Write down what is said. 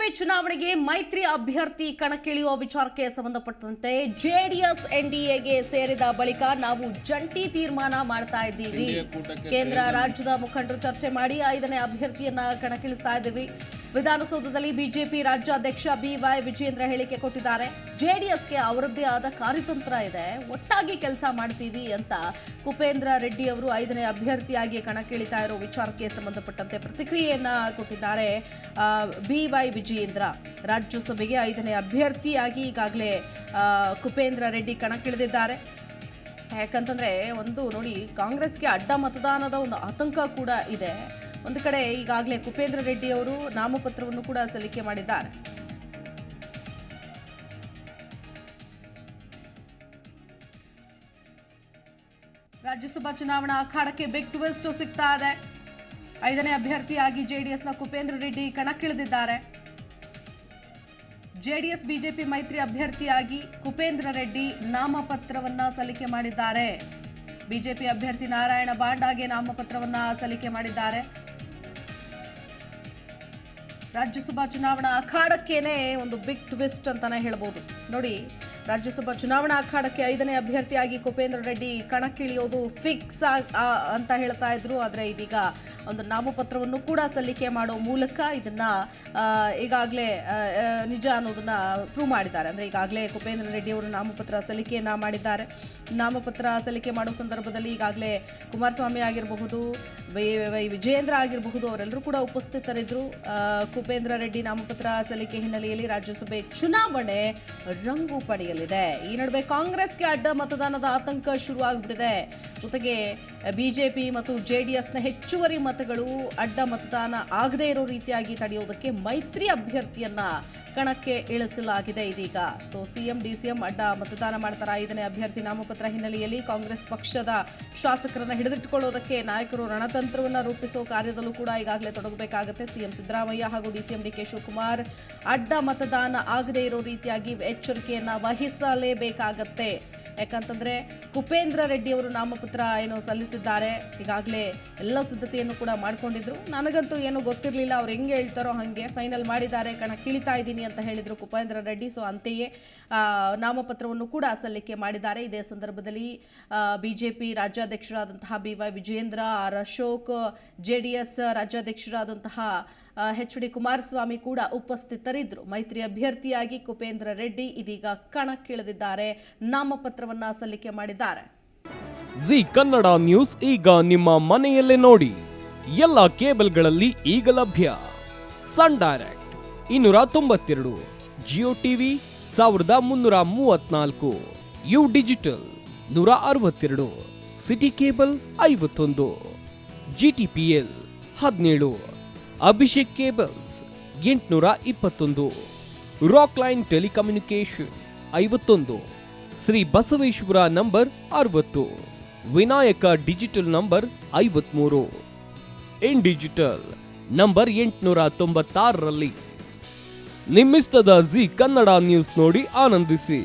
ರಾಜ್ಯಸಭೆ ಚುನಾವಣೆಗೆ ಮೈತ್ರಿ ಅಭ್ಯರ್ಥಿ ಕಣಕ್ಕಿಳಿಯುವ ವಿಚಾರಕ್ಕೆ ಸಂಬಂಧಪಟ್ಟಂತೆ ಜೆಡಿಎಸ್ ಎನ್ಡಿಎಗೆ ಸೇರಿದ ಬಳಿಕ ನಾವು ಜಂಟಿ ತೀರ್ಮಾನ ಮಾಡ್ತಾ ಇದ್ದೀವಿ. ಕೇಂದ್ರ ರಾಜ್ಯದ ಮುಖಂಡರು ಚರ್ಚೆ ಮಾಡಿ 5ನೇ ಅಭ್ಯರ್ಥಿಯನ್ನ ಕಣಕ್ಕಿಳಿಸ್ತಾ ಇದ್ದೀವಿ. ವಿಧಾನಸೌಧದಲ್ಲಿ ಬಿಜೆಪಿ ರಾಜ್ಯಾಧ್ಯಕ್ಷ ಬಿವೈ ವಿಜಯೇಂದ್ರ ಹೇಳಿಕೆ ಕೊಟ್ಟಿದ್ದಾರೆ. ಜೆಡಿಎಸ್ಗೆ ಅವರದ್ದೇ ಆದ ಕಾರ್ಯತಂತ್ರ ಇದೆ, ಒಟ್ಟಾಗಿ ಕೆಲಸ ಮಾಡ್ತೀವಿ ಅಂತ ಕುಪೇಂದ್ರ ರೆಡ್ಡಿ ಅವರು 5ನೇ ಅಭ್ಯರ್ಥಿಯಾಗಿ ಕಣಕ್ಕಿಳಿತಾ ಇರೋ ವಿಚಾರಕ್ಕೆ ಸಂಬಂಧಪಟ್ಟಂತೆ ಪ್ರತಿಕ್ರಿಯೆಯನ್ನ ಕೊಟ್ಟಿದ್ದಾರೆ. ಬಿವೈ ವಿಜಯೇಂದ್ರ ರಾಜ್ಯಸಭೆಗೆ 5ನೇ ಅಭ್ಯರ್ಥಿಯಾಗಿ ಈಗಾಗಲೇ ಕುಪೇಂದ್ರ ರೆಡ್ಡಿ ಕಣಕ್ಕಿಳಿದಿದ್ದಾರೆ. ಯಾಕಂತಂದ್ರೆ ಒಂದು ನೋಡಿ, ಕಾಂಗ್ರೆಸ್ಗೆ ಅಡ್ಡ ಮತದಾನದ ಒಂದು ಆತಂಕ ಕೂಡ ಇದೆ. ಒಂದು ಕಡೆ ಈಗಾಗಲೇ ಕುಪೇಂದ್ರ ರೆಡ್ಡಿ ಅವರು ನಾಮಪತ್ರವನ್ನು ಕೂಡ ಸಲ್ಲಿಕೆ ಮಾಡಿದ್ದಾರೆ. ರಾಜ್ಯಸಭಾ ಚುನಾವಣಾ ಅಖಾಡಕ್ಕೆ ಬಿಗ್ ಟ್ವಿಸ್ಟ್ ಸಿಗ್ತಾ ಇದೆ. 5ನೇ ಅಭ್ಯರ್ಥಿಯಾಗಿ ಜೆಡಿಎಸ್ನ ಕುಪೇಂದ್ರ ರೆಡ್ಡಿ ಕಣಕ್ಕಿಳಿದಿದ್ದಾರೆ. ಜೆಡಿಎಸ್ ಬಿಜೆಪಿ ಮೈತ್ರಿ ಅಭ್ಯರ್ಥಿಯಾಗಿ ಕುಪೇಂದ್ರ ರೆಡ್ಡಿ ನಾಮಪತ್ರವನ್ನ ಸಲ್ಲಿಕೆ ಮಾಡಿದ್ದಾರೆ. ಬಿಜೆಪಿ ಅಭ್ಯರ್ಥಿ ನಾರಾಯಣ ಬಾಂಡಾಗೆ ನಾಮಪತ್ರವನ್ನ ಸಲ್ಲಿಕೆ ಮಾಡಿದ್ದಾರೆ. ರಾಜ್ಯಸಭಾ ಚುನಾವಣಾ ಅಖಾಡಕ್ಕೇನೆ ಒಂದು ಬಿಗ್ ಟ್ವಿಸ್ಟ್ ಅಂತಾನೆ ಹೇಳ್ಬೋದು. ನೋಡಿ, ರಾಜ್ಯಸಭಾ ಚುನಾವಣಾ ಅಖಾಡಕ್ಕೆ 5ನೇ ಅಭ್ಯರ್ಥಿಯಾಗಿ ಕುಪೇಂದ್ರ ರೆಡ್ಡಿ ಕಣಕ್ಕಿಳಿಯೋದು ಫಿಕ್ಸ್ ಅಂತ ಹೇಳ್ತಾ ಇದ್ರು. ಆದರೆ ಇದೀಗ ಒಂದು ನಾಮಪತ್ರವನ್ನು ಕೂಡ ಸಲ್ಲಿಕೆ ಮಾಡೋ ಮೂಲಕ ಇದನ್ನ ಈಗಾಗಲೇ ನಿಜ ಅನ್ನೋದನ್ನ ಪ್ರೂವ್ ಮಾಡಿದ್ದಾರೆ. ಅಂದರೆ ಈಗಾಗಲೇ ಕುಪೇಂದ್ರ ರೆಡ್ಡಿ ಅವರು ನಾಮಪತ್ರ ಸಲ್ಲಿಕೆಯನ್ನ ಮಾಡಿದ್ದಾರೆ. ನಾಮಪತ್ರ ಸಲ್ಲಿಕೆ ಮಾಡೋ ಸಂದರ್ಭದಲ್ಲಿ ಈಗಾಗಲೇ ಕುಮಾರಸ್ವಾಮಿ ಆಗಿರಬಹುದು, ವಿಜಯೇಂದ್ರ ಆಗಿರಬಹುದು, ಅವರೆಲ್ಲರೂ ಕೂಡ ಉಪಸ್ಥಿತರಿದ್ದರು. ಕುಪೇಂದ್ರ ರೆಡ್ಡಿ ನಾಮಪತ್ರ ಸಲ್ಲಿಕೆ ಹಿನ್ನೆಲೆಯಲ್ಲಿ ರಾಜ್ಯಸಭೆ ಚುನಾವಣೆ ರಂಗು ಪಡೆಯಲಿದೆ. ಈ ನಡುವೆ ಕಾಂಗ್ರೆಸ್ಗೆ ಅಡ್ಡ ಮತದಾನದ ಆತಂಕ ಶುರುವಾಗ್ಬಿಟ್ಟಿದೆ. ಜೊತೆಗೆ ಬಿಜೆಪಿ ಮತ್ತು ಜೆಡಿಎಸ್ನ ಹೆಚ್ಚುವರಿ ಮತಗಳು ಅಡ್ಡ ಮತದಾನ ಆಗದೇ ಇರೋ ರೀತಿಯಾಗಿ ತಡೆಯೋದಕ್ಕೆ ಮೈತ್ರಿ ಅಭ್ಯರ್ಥಿಯನ್ನ ಕಣಕ್ಕೆ ಇಳಿಸಲಾಗಿದೆ ಇದೀಗ. ಸೊ ಸಿಎಂ ಡಿಸಿಎಂ ಅಡ್ಡ ಮತದಾನ ಮಾಡ್ತಾರೆ. 5ನೇ ಅಭ್ಯರ್ಥಿ ನಾಮಪತ್ರ ಹಿನ್ನೆಲೆಯಲ್ಲಿ ಕಾಂಗ್ರೆಸ್ ಪಕ್ಷದ ಶಾಸಕರನ್ನ ಹಿಡಿದಿಟ್ಟುಕೊಳ್ಳೋದಕ್ಕೆ ನಾಯಕರು ರಣತಂತ್ರವನ್ನ ರೂಪಿಸೋ ಕಾರ್ಯದಲ್ಲೂ ಕೂಡ ಈಗಾಗಲೇ ತೊಡಗಬೇಕಾಗುತ್ತೆ. ಸಿಎಂ ಸಿದ್ದರಾಮಯ್ಯ ಹಾಗೂ ಡಿಸಿಎಂ ಡಿಕೆ ಶಿವಕುಮಾರ್ ಅಡ್ಡ ಮತದಾನ ಆಗದೇ ಇರೋ ರೀತಿಯಾಗಿ ಎಚ್ಚರಿಕೆಯನ್ನ ವಹಿಸಲೇಬೇಕಾಗತ್ತೆ. ಯಾಕಂತಂದ್ರೆ ಕುಪೇಂದ್ರ ರೆಡ್ಡಿ ಅವರು ನಾಮಪತ್ರ ಏನು ಸಲ್ಲಿಸಿದ್ದಾರೆ, ಈಗಾಗಲೇ ಎಲ್ಲ ಸಿದ್ಧತೆಯನ್ನು ಕೂಡ ಮಾಡ್ಕೊಂಡಿದ್ರು. ನನಗಂತೂ ಏನು ಗೊತ್ತಿರಲಿಲ್ಲ, ಅವ್ರು ಹೆಂಗೆ ಹೇಳ್ತಾರೋ ಹಾಗೆ ಫೈನಲ್ ಮಾಡಿದ್ದಾರೆ, ಕಣಕ್ಕಿಳಿತಾ ಇದ್ದೀನಿ ಅಂತ ಹೇಳಿದ್ರು ಕುಪೇಂದ್ರ ರೆಡ್ಡಿ. ಸೊ ಅಂತೆಯೇ ನಾಮಪತ್ರವನ್ನು ಕೂಡ ಸಲ್ಲಿಕೆ ಮಾಡಿದ್ದಾರೆ. ಇದೇ ಸಂದರ್ಭದಲ್ಲಿ ಬಿಜೆಪಿ ರಾಜ್ಯಾಧ್ಯಕ್ಷರಾದಂತಹ BY Vijayendra, R Ashok, JDS ರಾಜ್ಯಾಧ್ಯಕ್ಷರಾದಂತಹ ಎಚ್.ಡಿ. ಕುಮಾರಸ್ವಾಮಿ ಕೂಡ ಉಪಸ್ಥಿತರಿದ್ದರು. ಮೈತ್ರಿ ಅಭ್ಯರ್ಥಿಯಾಗಿ ಕುಪೇಂದ್ರ ರೆಡ್ಡಿ ಇದೀಗ ಕಣಕ್ಕಿಳಿದಿದ್ದಾರೆ, ನಾಮಪತ್ರವನ್ನ ಸಲ್ಲಿಕೆ ಮಾಡಿದ್ದಾರೆ. ಜಿ ಕನ್ನಡ ನ್ಯೂಸ್ ಈಗ ನಿಮ್ಮ ಮನೆಯಲ್ಲೇ ನೋಡಿ. ಎಲ್ಲ ಕೇಬಲ್ಗಳಲ್ಲಿ ಈಗ ಲಭ್ಯ. Sun Direct 292, Jio TV 1334, U Digital 162, City Cable 51, GTPL 17, Abhishek cables 821, Rock Line telecommunication 51, Shri Basaveshwara number 60, Vinayaka digital number 53, in digital number 896ರಲ್ಲಿ ನಿಮ್ಮಿಸ್ತದ ಜಿ ಕನ್ನಡ ನ್ಯೂಸ್ ನೋಡಿ ಆನಂದಿಸಿ.